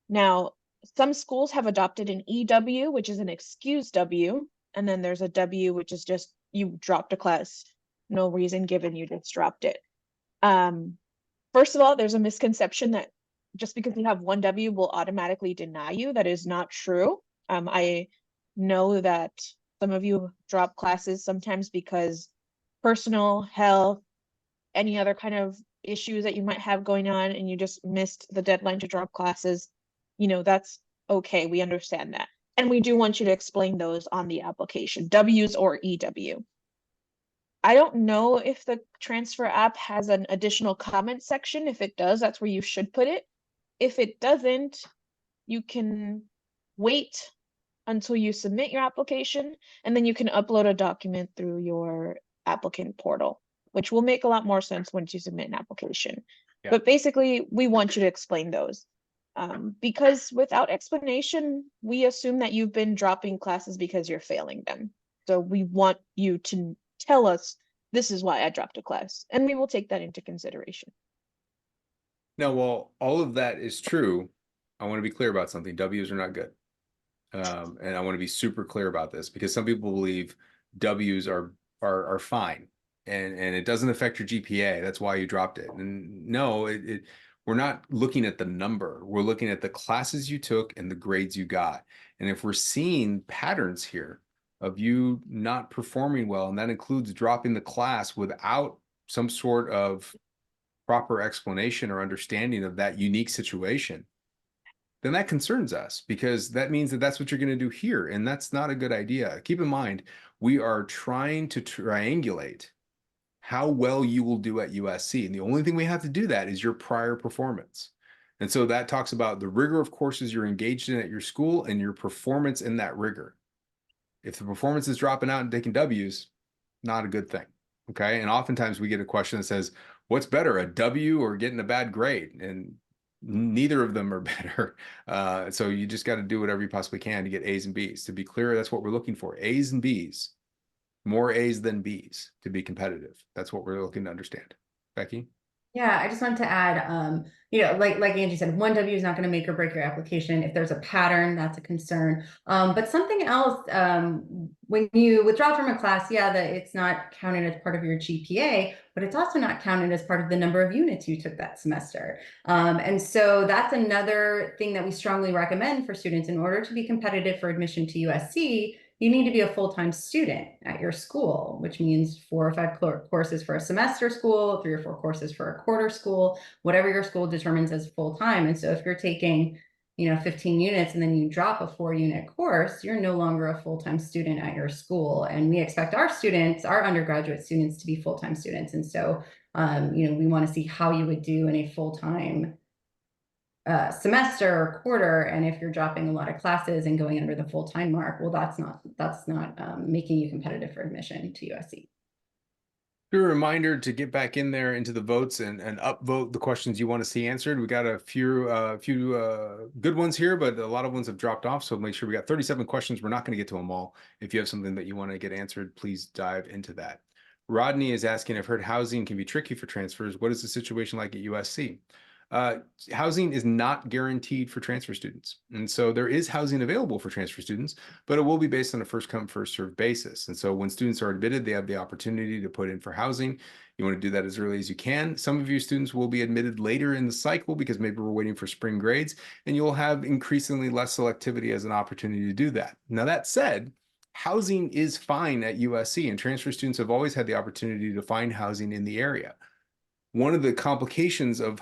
Now, some schools have adopted an EW, which is an excused W, and then there's a W, which is just you dropped a class, no reason given, you just dropped it. First of all, there's a misconception that just because you have one W will automatically deny you. That is not true. I know that some of you drop classes sometimes because personal, health, any other kind of issues that you might have going on, and you just missed the deadline to drop classes. You know, that's okay. We understand that. And we do want you to explain those on the application, W's or EW. I don't know if the transfer app has an additional comment section. If it does, that's where you should put it. If it doesn't, you can wait until you submit your application, and then you can upload a document through your applicant portal, which will make a lot more sense once you submit an application. Yeah. But basically, we want you to explain those. Because without explanation, we assume that you've been dropping classes because you're failing them. So we want you to tell us, this is why I dropped a class, and we will take that into consideration. Now, while all of that is true, I want to be clear about something. W's are not good. And I want to be super clear about this because some people believe W's are fine and it doesn't affect your GPA. That's why you dropped it. And no, we're not looking at the number. We're looking at the classes you took and the grades you got. And if we're seeing patterns here of you not performing well, and that includes dropping the class without some sort of proper explanation or understanding of that unique situation, then that concerns us because that means that that's what you're going to do here. And that's not a good idea. Keep in mind, we are trying to triangulate how well you will do at USC. And the only thing we have to do that is your prior performance. And so that talks about the rigor of courses you're engaged in at your school and your performance in that rigor. If the performance is dropping out and taking W's, not a good thing. Okay. And oftentimes we get a question that says, what's better, a W or getting a bad grade? And neither of them are better. So you just got to do whatever you possibly can to get A's and B's. To be clear, that's what we're looking for. A's and B's, more A's than B's to be competitive. That's what we're looking to understand. Becky? Yeah, I just wanted to add, like Angie said, one W is not going to make or break your application. If there's a pattern, that's a concern. But something else, when you withdraw from a class, yeah, that it's not counted as part of your GPA, but it's also not counted as part of the number of units you took that semester. And so that's another thing that we strongly recommend for students in order to be competitive for admission to USC. You need to be a full-time student at your school, which means 4 or 5 courses for a semester school, 3 or 4 courses for a quarter school, whatever your school determines as full-time. And so if you're taking, 15 units and then you drop a 4-unit course, you're no longer a full-time student at your school. And we expect our students, our undergraduate students, to be full-time students. And so, we want to see how you would do in a full-time semester or quarter, and if you're dropping a lot of classes and going under the full-time mark, well, that's not making you competitive for admission to USC. A reminder to get back in there into the votes and upvote the questions you want to see answered. We got a few good ones here, but a lot of ones have dropped off. So make sure we got 37 questions. We're not going to get to them all. If you have something that you want to get answered, please dive into that. Rodney is asking, I've heard housing can be tricky for transfers. What is the situation like at USC? Housing is not guaranteed for transfer students. And so there is housing available for transfer students, but it will be based on a first come, first served basis. And so when students are admitted, they have the opportunity to put in for housing. You want to do that as early as you can. Some of your students will be admitted later in the cycle because maybe we're waiting for spring grades, and you'll have increasingly less selectivity as an opportunity to do that. Now, that said, housing is fine at USC, and transfer students have always had the opportunity to find housing in the area. One of the complications of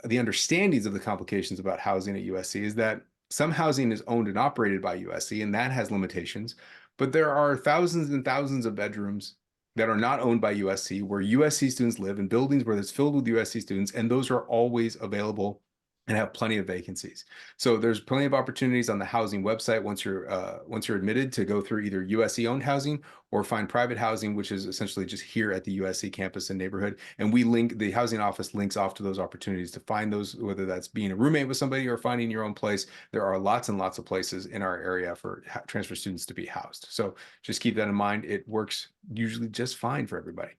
the understandings of the complications about housing at USC is that some housing is owned and operated by USC, and that has limitations. But there are thousands and thousands of bedrooms that are not owned by USC, where USC students live in buildings where it's filled with USC students, and those are always available and have plenty of vacancies. So there's plenty of opportunities on the housing website once you're admitted to go through either USC owned housing or find private housing, which is essentially just here at the USC campus and neighborhood. And the housing office links off to those opportunities to find those, whether that's being a roommate with somebody or finding your own place. There are lots and lots of places in our area for transfer students to be housed. So just keep that in mind. It works usually just fine for everybody.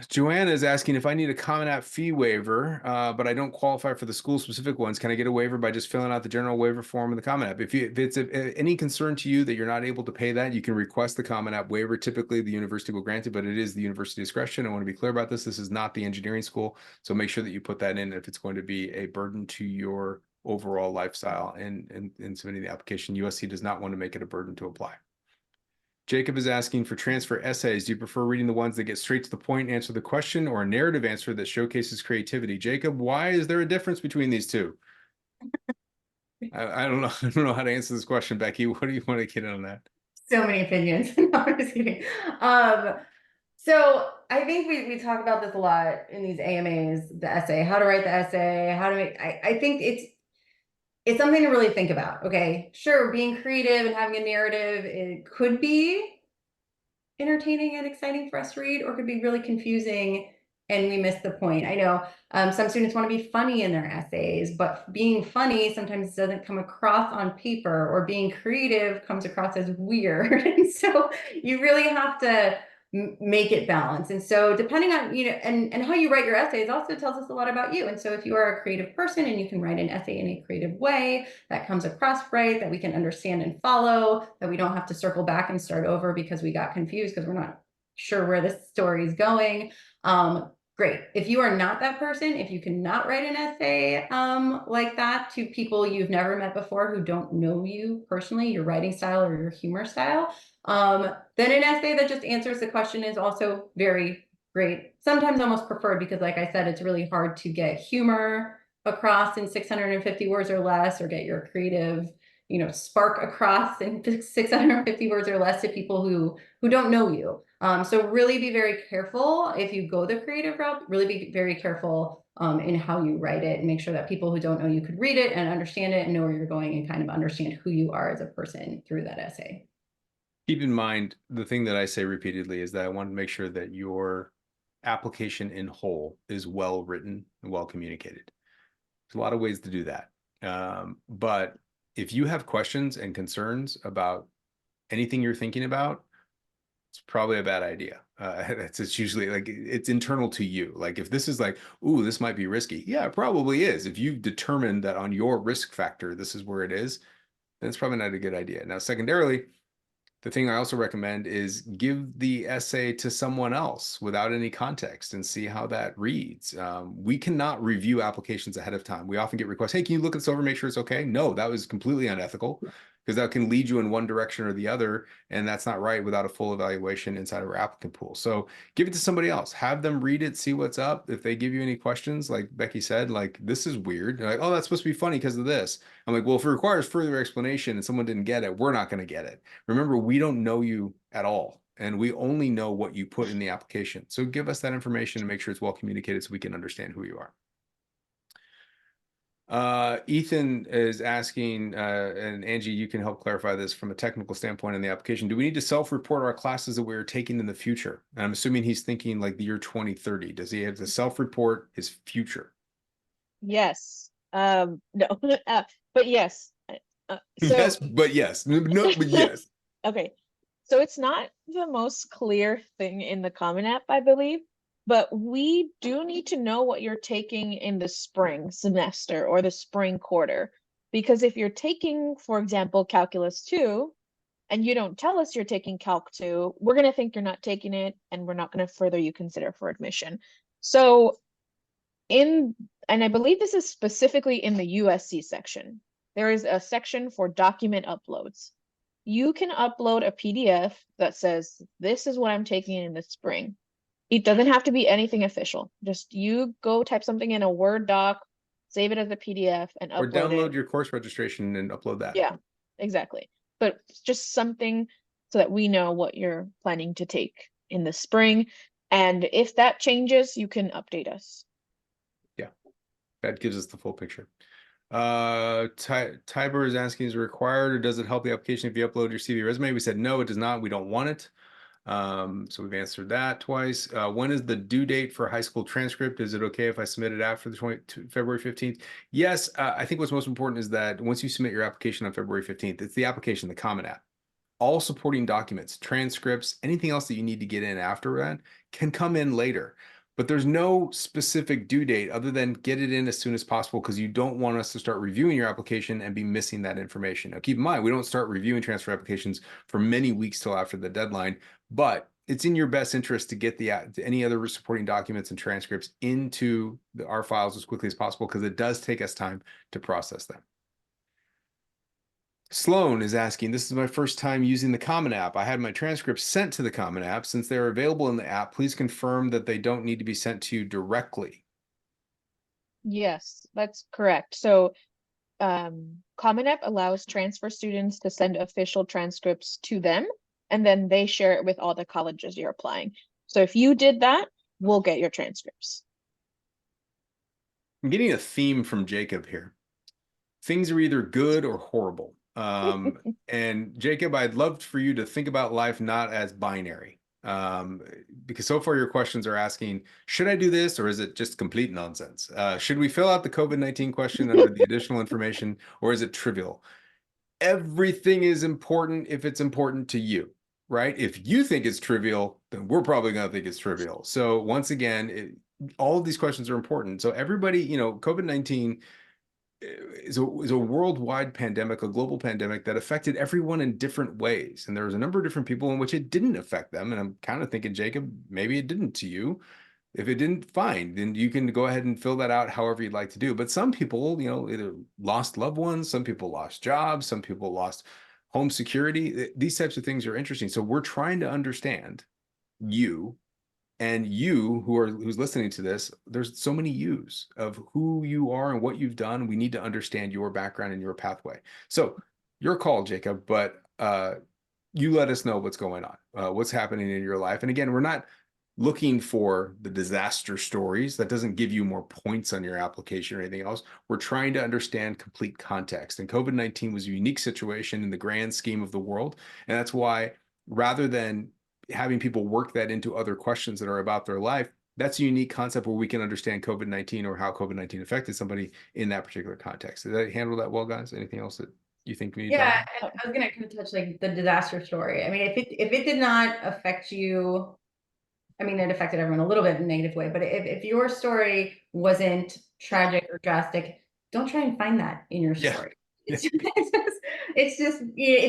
Joanna is asking if I need a Common App fee waiver, but I don't qualify for the school-specific ones. Can I get a waiver by just filling out the general waiver form in the Common App? If it's any concern to you that you're not able to pay that, you can request the Common App waiver. Typically, the university will grant it, but it is the university discretion. I want to be clear about this. This is not the engineering school, so make sure that you put that in if it's going to be a burden to your overall lifestyle and submitting the application. USC does not want to make it a burden to apply. Jacob is asking for transfer essays. Do you prefer reading the ones that get straight to the point and answer the question, or a narrative answer that showcases creativity? Jacob, why is there a difference between these two? I don't know. I don't know how to answer this question, Becky. What do you want to get on that? So many opinions. No, I'm just kidding. So I think we talk about this a lot in these AMAs, the essay, how to write the essay, how to make, I think it's something to really think about. Okay, sure, being creative and having a narrative, it could be entertaining and exciting for us to read, or it could be really confusing and we miss the point. I know some students want to be funny in their essays, but being funny sometimes doesn't come across on paper, or being creative comes across as weird. And so you really have to make it balance. And so depending on, and how you write your essays also tells us a lot about you. And so if you are a creative person and you can write an essay in a creative way that comes across right, that we can understand and follow, that we don't have to circle back and start over because we got confused because we're not sure where this story is going, great. If you are not that person, if you cannot write an essay like that to people you've never met before who don't know you personally, your writing style or your humor style, then an essay that just answers the question is also very great. Sometimes almost preferred, because like I said, it's really hard to get humor across in 650 words or less, or get your creative, spark across in 650 words or less to people who don't know you. So really be very careful if you go the creative route. Really be very careful in how you write it, and make sure that people who don't know you could read it and understand it and know where you're going and kind of understand who you are as a person through that essay. Keep in mind, the thing that I say repeatedly is that I want to make sure that your application in whole is well written and well communicated. There's a lot of ways to do that. But if you have questions and concerns about anything you're thinking about, it's probably a bad idea. It's usually like, it's internal to you. Like if this is like, ooh, this might be risky. Yeah, it probably is. If you've determined that on your risk factor, this is where it is, then it's probably not a good idea. Now, secondarily, the thing I also recommend is give the essay to someone else without any context and see how that reads. We cannot review applications ahead of time. We often get requests, hey, can you look this over, make sure it's okay? No, that was completely unethical, because that can lead you in one direction or the other, and that's not right without a full evaluation inside of our applicant pool. So give it to somebody else, have them read it, see what's up. If they give you any questions, like Becky said, like, this is weird, like, oh, that's supposed to be funny because of this. I'm like, well, if it requires further explanation and someone didn't get it, we're not going to get it. Remember, we don't know you at all, and we only know what you put in the application. So give us that information and make sure it's well communicated so we can understand who you are. Ethan is asking, and Angie, you can help clarify this from a technical standpoint in the application. Do we need to self-report our classes that we're taking in the future? And I'm assuming he's thinking like the year 2030. Does he have to self-report his future? Yes. No, but yes. So yes, but yes. No, but yes. okay. So it's not the most clear thing in the Common App, I believe, but we do need to know what you're taking in the spring semester or the spring quarter. Because if you're taking, for example, Calculus 2, and you don't tell us you're taking Calc 2, we're going to think you're not taking it, and we're not going to further you consider for admission. So and I believe this is specifically in the USC section, there is a section for document uploads. You can upload a PDF that says, this is what I'm taking in the spring. It doesn't have to be anything official. Just you go type something in a Word doc, save it as a PDF, and upload Or download it. your course registration and upload that. Yeah, exactly. But just something so that we know what you're planning to take in the spring. And if that changes, you can update us. Yeah, that gives us the full picture. Tiber is asking, is it required or does it help the application if you upload your CV resume? We said no, it does not. We don't want it. So we've answered that twice. When is the due date for high school transcript? Is it okay if I submit it after the February 15th? Yes, I think what's most important is that once you submit your application on February 15th, it's the application, the Common App. All supporting documents, transcripts, anything else that you need to get in after that can come in later. But there's no specific due date other than get it in as soon as possible, because you don't want us to start reviewing your application and be missing that information. Now, keep in mind, we don't start reviewing transfer applications for many weeks till after the deadline, but it's in your best interest to get any other supporting documents and transcripts into our files as quickly as possible, because it does take us time to process them. Sloan is asking, this is my first time using the Common App. I had my transcripts sent to the Common App. Since they're available in the app, please confirm that they don't need to be sent to you directly. Yes, that's correct. So Common App allows transfer students to send official transcripts to them, and then they share it with all the colleges you're applying. So if you did that, we'll get your transcripts. I'm getting a theme from Jacob here. things are either good or horrible. And Jacob, I'd love for you to think about life not as binary. Because so far your questions are asking, should I do this or is it just complete nonsense? Should we fill out the COVID-19 question under the additional information or is it trivial? Everything is important if it's important to you, right? If you think it's trivial, then we're probably going to think it's trivial. So once again, all of these questions are important. So everybody, you know, COVID-19 is a worldwide pandemic, a global pandemic that affected everyone in different ways. And there was a number of different people in which it didn't affect them. And I'm kind of thinking, Jacob, maybe it didn't to you. If it didn't, fine, then you can go ahead and fill that out however you'd like to do. But some people, you know, either lost loved ones, some people lost jobs, some people lost home security. These types of things are interesting. So we're trying to understand you and you who's listening to this. There's so many yous of who you are and what you've done. We need to understand your background and your pathway. So your call, Jacob, but you let us know what's going on, what's happening in your life. And again, we're not looking for the disaster stories. That doesn't give you more points on your application or anything else. We're trying to understand complete context. And COVID-19 was a unique situation in the grand scheme of the world. And that's why rather than having people work that into other questions that are about their life, that's a unique concept where we can understand COVID-19 or how COVID-19 affected somebody in that particular context. Did I handle that well, guys? Anything else that you think we need to talk Yeah, about? and I was gonna kind of touch like the disaster story. I mean, if it did not affect you, I mean, it affected everyone a little bit in a negative way, but if your story wasn't tragic or drastic, don't try and find that in your Yeah. story. It's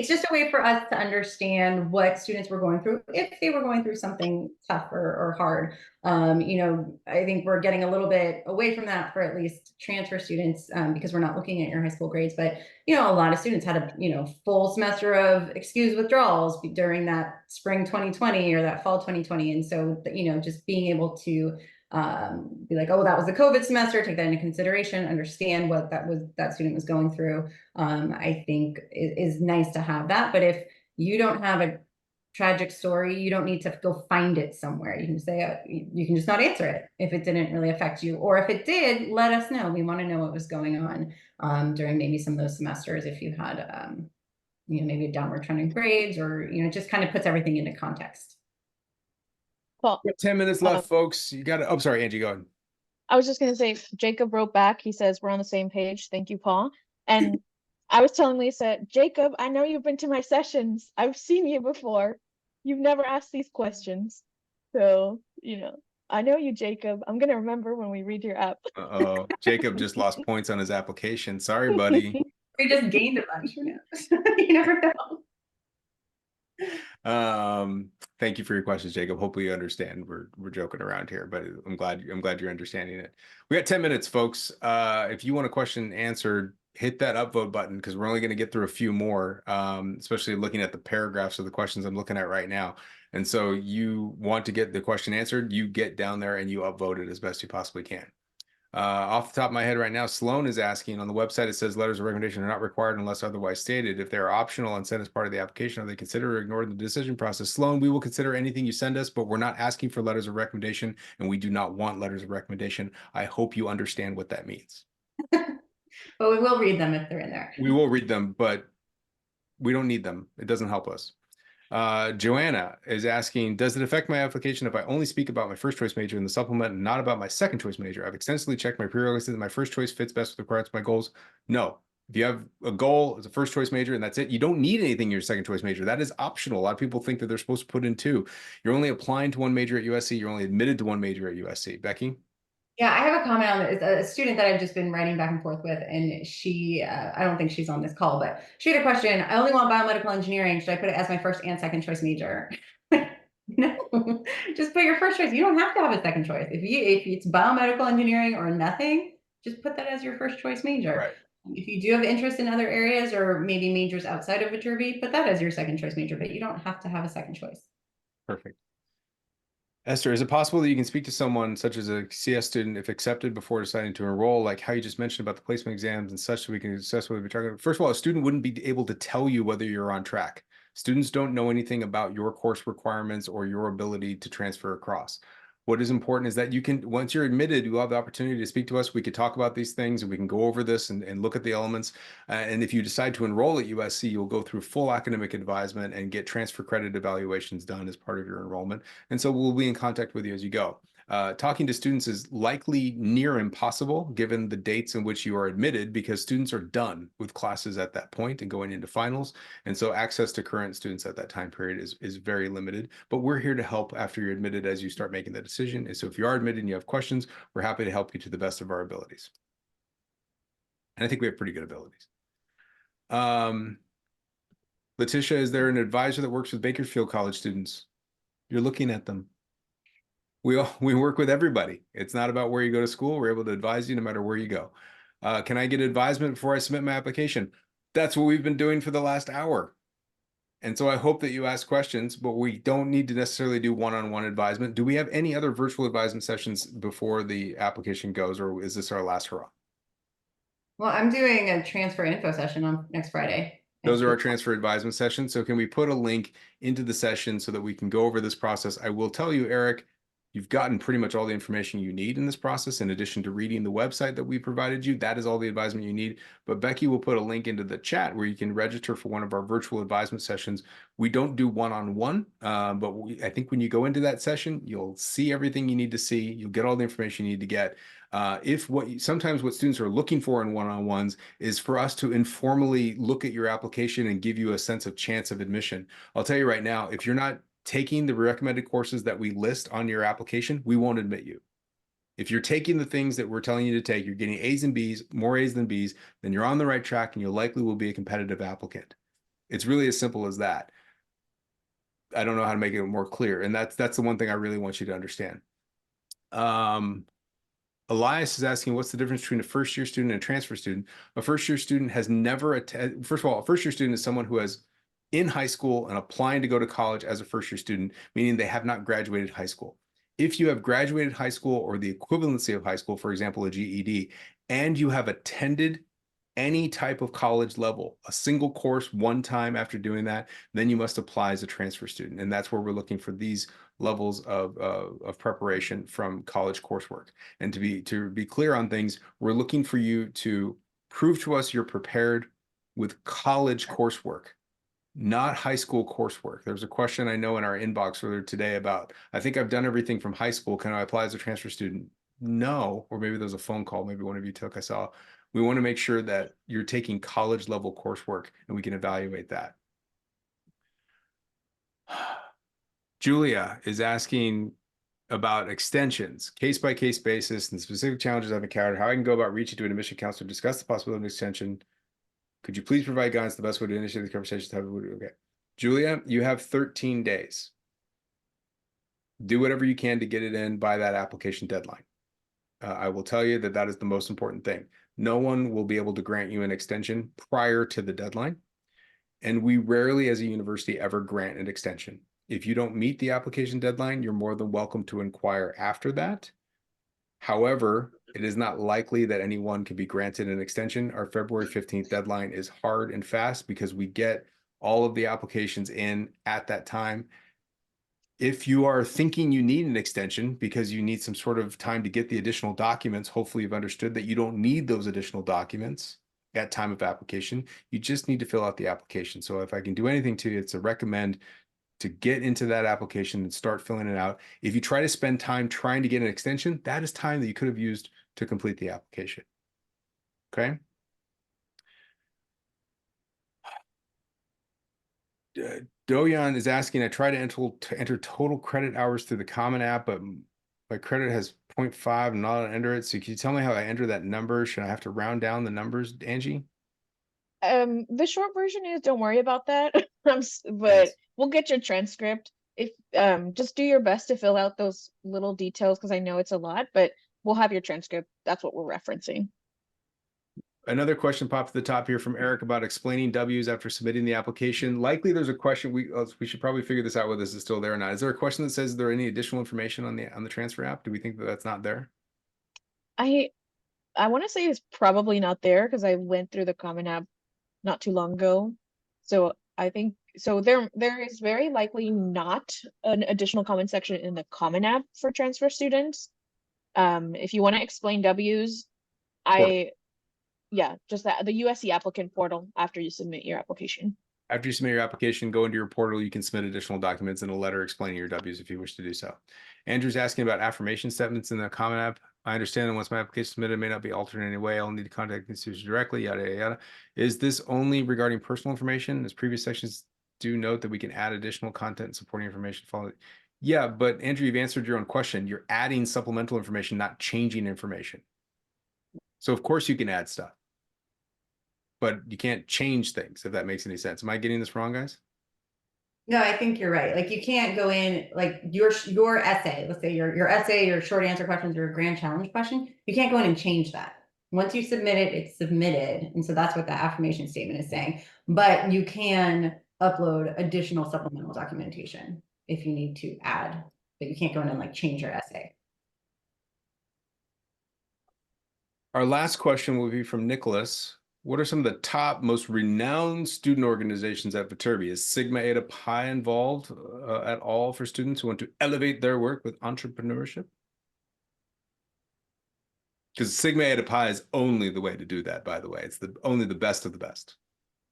just a way for us to understand what students were going through if they were going through something tough or hard. You know, I think we're getting a little bit away from that for at least transfer students, because we're not looking at your high school grades. But you know, a lot of students had a full semester of excused withdrawals during that spring 2020 or that fall 2020, and so just being able to be like, oh, that was the COVID semester, take that into consideration, understand what that student was going through. I think is nice to have that. But if you don't have a tragic story, you don't need to go find it somewhere. You can say, you can just not answer it if it didn't really affect you, or if it did, let us know. We want to know what was going on during maybe some of those semesters. If you had maybe a downward trend in grades, or it just kind of puts everything into context. Paul, We have 10 minutes left, folks. You got to, oh, sorry, Angie, go ahead. I was just going to say, Jacob wrote back. He says, we're on the same page. Thank you, Paul. And I was telling Lisa, Jacob, I know you've been to my sessions. I've seen you before. You've never asked these questions. So, I know you, Jacob. I'm going to remember when we read your app. Uh-oh. Jacob just lost points on his application. Sorry, buddy. We just gained a bunch. Who knows? You never know. Thank you for your questions, Jacob. Hopefully you understand. We're joking around here, but I'm glad you're understanding it. We got 10 minutes, folks. If you want a question answered, hit that upvote button because we're only going to get through a few more, especially looking at the paragraphs of the questions I'm looking at right now. And so you want to get the question answered, you get down there and you upvote it as best you possibly can. Off the top of my head right now, Sloan is asking on the website, it says letters of recommendation are not required unless otherwise stated. If they're optional and sent as part of the application, are they considered or ignored in the decision process? Sloan, we will consider anything you send us, but we're not asking for letters of recommendation and we do not want letters of recommendation. I hope you understand what that means. But we will read them if they're in there. We will read them, but we don't need them. It doesn't help us. Joanna is asking, does it affect my application if I only speak about my first choice major in the supplement and not about my second choice major? I've extensively checked my prerequisites and my first choice fits best with the requirements of my goals. No. If you have a goal as a first choice major and that's it, you don't need anything in your second choice major. That is optional. A lot of people think that they're supposed to put in two. You're only applying to one major at USC. You're only admitted to one major at USC. Becky? Yeah, I have a comment on this. A student that I've just been writing back and forth with, and she, I don't think she's on this call, but she had a question. I only want biomedical engineering. Should I put it as my first and second choice major? No, just put your first choice. You don't have to have a second choice. If it's biomedical engineering or nothing, just put that as your first choice major. Right. If you do have interest in other areas or maybe majors outside of Viterbi, put that as your second choice major, but you don't have to have a second choice. Perfect. Esther, is it possible that you can speak to someone such as a CS student if accepted before deciding to enroll, like how you just mentioned about the placement exams and such, so we can assess whether we're talking? First of all, a student wouldn't be able to tell you whether you're on track. Students don't know anything about your course requirements or your ability to transfer across. What is important is that you can, once you're admitted, you have the opportunity to speak to us. We could talk about these things and we can go over this and look at the elements. And if you decide to enroll at USC, you'll go through full academic advisement and get transfer credit evaluations done as part of your enrollment. And so we'll be in contact with you as you go. Talking to students is likely near impossible given the dates in which you are admitted, because students are done with classes at that point and going into finals. And so access to current students at that time period is very limited. But we're here to help after you're admitted as you start making the decision. And so if you are admitted and you have questions, we're happy to help you to the best of our abilities. And I think we have pretty good abilities. Letitia, is there an advisor that works with Bakersfield College students? You're looking at them. We work with everybody. It's not about where you go to school. We're able to advise you no matter where you go. Can I get advisement before I submit my application? That's what we've been doing for the last hour. And so I hope that you ask questions, but we don't need to necessarily do one-on-one advisement. Do we have any other virtual advisement sessions before the application goes, or is this our last hurrah? Well, I'm doing a transfer info session on next Friday. Those are our transfer advisement sessions. So can we put a link into the session so that we can go over this process? I will tell you, Eric, you've gotten pretty much all the information you need in this process. In addition to reading the website that we provided you, that is all the advisement you need. But Becky will put a link into the chat where you can register for one of our virtual advisement sessions. We don't do one-on-one, but I think when you go into that session, you'll see everything you need to see. You'll get all the information you need to get. Sometimes what students are looking for in one-on-ones is for us to informally look at your application and give you a sense of chance of admission. I'll tell you right now, if you're not taking the recommended courses that we list on your application, we won't admit you. If you're taking the things that we're telling you to take, you're getting A's and B's, more A's than B's, then you're on the right track and you likely will be a competitive applicant. It's really as simple as that. I don't know how to make it more clear. And that's the one thing I really want you to understand. Elias is asking, what's the difference between a first-year student and a transfer student? A first-year student has never attended. First of all, a first-year student is someone who has in high school and applying to go to college as a first-year student, meaning they have not graduated high school. If you have graduated high school or the equivalency of high school, for example, a GED, and you have attended any type of college level, a single course one time after doing that, then you must apply as a transfer student. And that's where we're looking for these levels of preparation from college coursework. And to be clear on things, we're looking for you to prove to us you're prepared with college coursework, not high school coursework. There was a question I know in our inbox earlier today about, I think I've done everything from high school. Can I apply as a transfer student? No, or maybe there was a phone call, maybe one of you took, I saw. We want to make sure that you're taking college level coursework and we can evaluate that. Julia is asking about extensions, case-by-case basis, and specific challenges I've encountered, how I can go about reaching to an admission counselor, discuss the possibility of an extension. Could you please provide guidance the best way to initiate the conversation? Okay. Julia, you have 13 days. Do whatever you can to get it in by that application deadline. I will tell you that that is the most important thing. No one will be able to grant you an extension prior to the deadline. And we rarely as a university ever grant an extension. If you don't meet the application deadline, you're more than welcome to inquire after that. However, it is not likely that anyone can be granted an extension. Our February 15th deadline is hard and fast because we get all of the applications in at that time. If you are thinking you need an extension because you need some sort of time to get the additional documents, hopefully you've understood that you don't need those additional documents at time of application. You just need to fill out the application. So if I can do anything to you, it's to recommend to get into that application and start filling it out. If you try to spend time trying to get an extension, that is time that you could have used to complete the application. Okay. Doyan is asking, I try to enter total credit hours through the Common App, but my credit has 0.5 and not enter it. So can you tell me how I enter that number? Should I have to round down the numbers, Angie? The short version is don't worry about that. But Thanks. we'll get your transcript. If just do your best to fill out those little details because I know it's a lot, but we'll have your transcript. That's what we're referencing. Another question popped at the top here from Eric about explaining W's after submitting the application. Likely there's a question, we should probably figure this out whether this is still there or not. Is there a question that says, is there any additional information on the transfer app? Do we think that that's not there? I want to say it's probably not there because I went through the Common App not too long ago. So I think so there is very likely not an additional comment section in the Common App for transfer students. If you want to explain W's, just that the USC applicant portal after you submit your application. After you submit your application, go into your portal. You can submit additional documents and a letter explaining your W's if you wish to do so. Andrew's asking about affirmation statements in the Common App. I understand that once my application is submitted, it may not be altered in any way. I'll need to contact the institution directly, yada, yada, yada. Is this only regarding personal information? As previous sections do note that we can add additional content and supporting information following. Yeah, but Andrew, you've answered your own question. You're adding supplemental information, not changing information. So of course you can add stuff, but you can't change things, if that makes any sense. Am I getting this wrong, guys? No, I think you're right. Like you can't go in like your essay, let's say your essay, your short answer questions, your grand challenge question, you can't go in and change that. Once you submit it, it's submitted. And so that's what the affirmation statement is saying. But you can upload additional supplemental documentation if you need to add, but you can't go in and like change your essay. Our last question will be from Nicholas. What are some of the top, most renowned student organizations at Viterbi? Is Sigma Eta Pi involved at all for students who want to elevate their work with entrepreneurship? Because Sigma Eta Pi is only the way to do that, by the way. It's only the best of the best.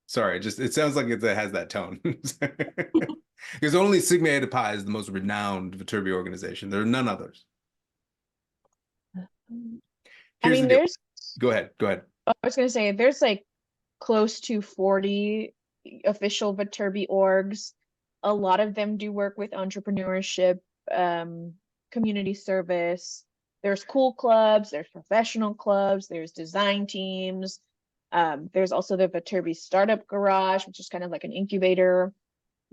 Sorry, it sounds like it has that tone. Because only Sigma Eta Pi is the most renowned Viterbi organization. There are none others. Here's the deal. Go ahead. I was going to say, there's like close to 40 official Viterbi orgs. A lot of them do work with entrepreneurship, community service. There's cool clubs, there's professional clubs, there's design teams. There's also the Viterbi Startup Garage, which is kind of like an incubator.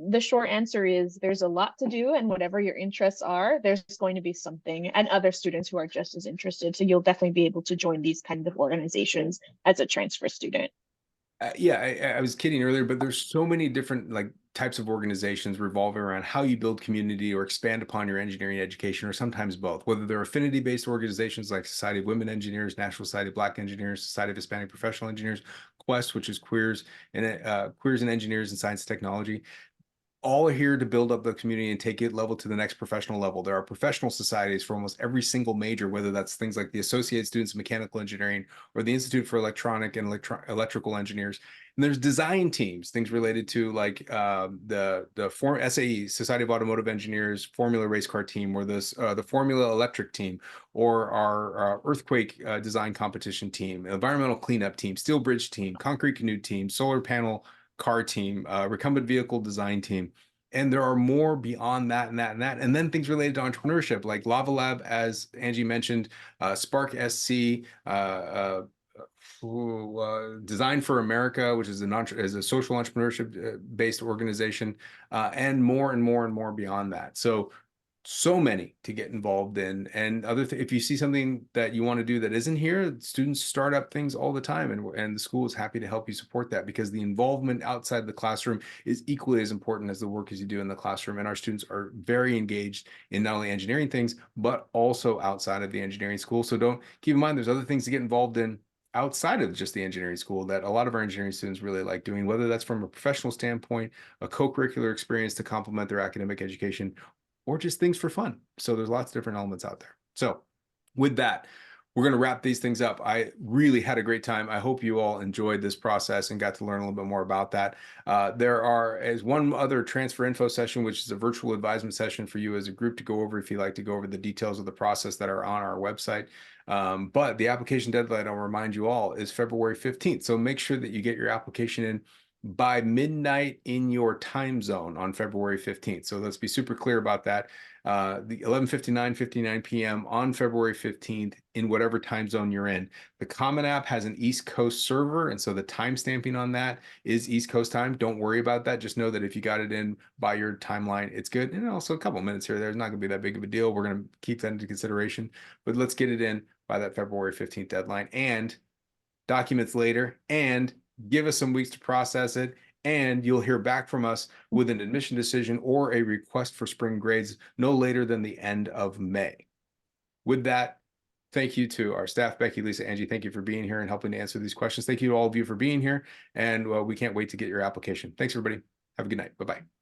The short answer is there's a lot to do, and whatever your interests are, there's going to be something, and other students who are just as interested. So you'll definitely be able to join these kinds of organizations as a transfer student. I was kidding earlier, but there's so many different like types of organizations revolving around how you build community or expand upon your engineering education, or sometimes both, whether they're affinity-based organizations like Society of Women Engineers, National Society of Black Engineers, Society of Hispanic Professional Engineers, Quest, which is queers and engineers in science and technology. All here to build up the community and take it level to the next professional level. There are professional societies for almost every single major, whether that's things like the Associated Students of Mechanical Engineering or the Institute for Electronic and Electrical Engineers. And there's design teams, things related to like the SAE, Society of Automotive Engineers, Formula Race Car Team, or the Formula Electric Team, or our earthquake design competition team, environmental cleanup team, steel bridge team, concrete canoe team, solar panel car team, recumbent vehicle design team. And there are more beyond that and that and that. And then things related to entrepreneurship, like Lava Lab, as Angie mentioned, Spark SC, Design for America, which is a social entrepreneurship based organization, and more and more and more beyond that. So many to get involved in. And if you see something that you want to do that isn't here, students start up things all the time, and the school is happy to help you support that, because the involvement outside the classroom is equally as important as the work as you do in the classroom. And our students are very engaged in not only engineering things, but also outside of the engineering school. So keep in mind, there's other things to get involved in outside of just the engineering school that a lot of our engineering students really like doing, whether that's from a professional standpoint, a co-curricular experience to complement their academic education, or just things for fun. So there's lots of different elements out there. So with that, we're going to wrap these things up. I really had a great time. I hope you all enjoyed this process and got to learn a little bit more about that. There is one other transfer info session, which is a virtual advisement session for you as a group to go over if you'd like to go over the details of the process that are on our website. But the application deadline, I'll remind you all, is February 15th. So make sure that you get your application in by midnight in your time zone on February 15th. So let's be super clear about that. The 11:59 p.m. on February 15th in whatever time zone you're in. The Common App has an East Coast server, and so the time stamping on that is East Coast time. Don't worry about that. Just know that if you got it in by your timeline, it's good. And also a couple minutes here or there is not going to be that big of a deal. We're going to keep that into consideration, but let's get it in by that February 15th deadline, and documents later, and give us some weeks to process it, and you'll hear back from us with an admission decision or a request for spring grades no later than the end of May. With that, thank you to our staff, Becky, Lisa, Angie. Thank you for being here and helping to answer these questions. Thank you to all of you for being here, and we can't wait to get your application. Thanks, everybody. Have a good night. Bye-bye.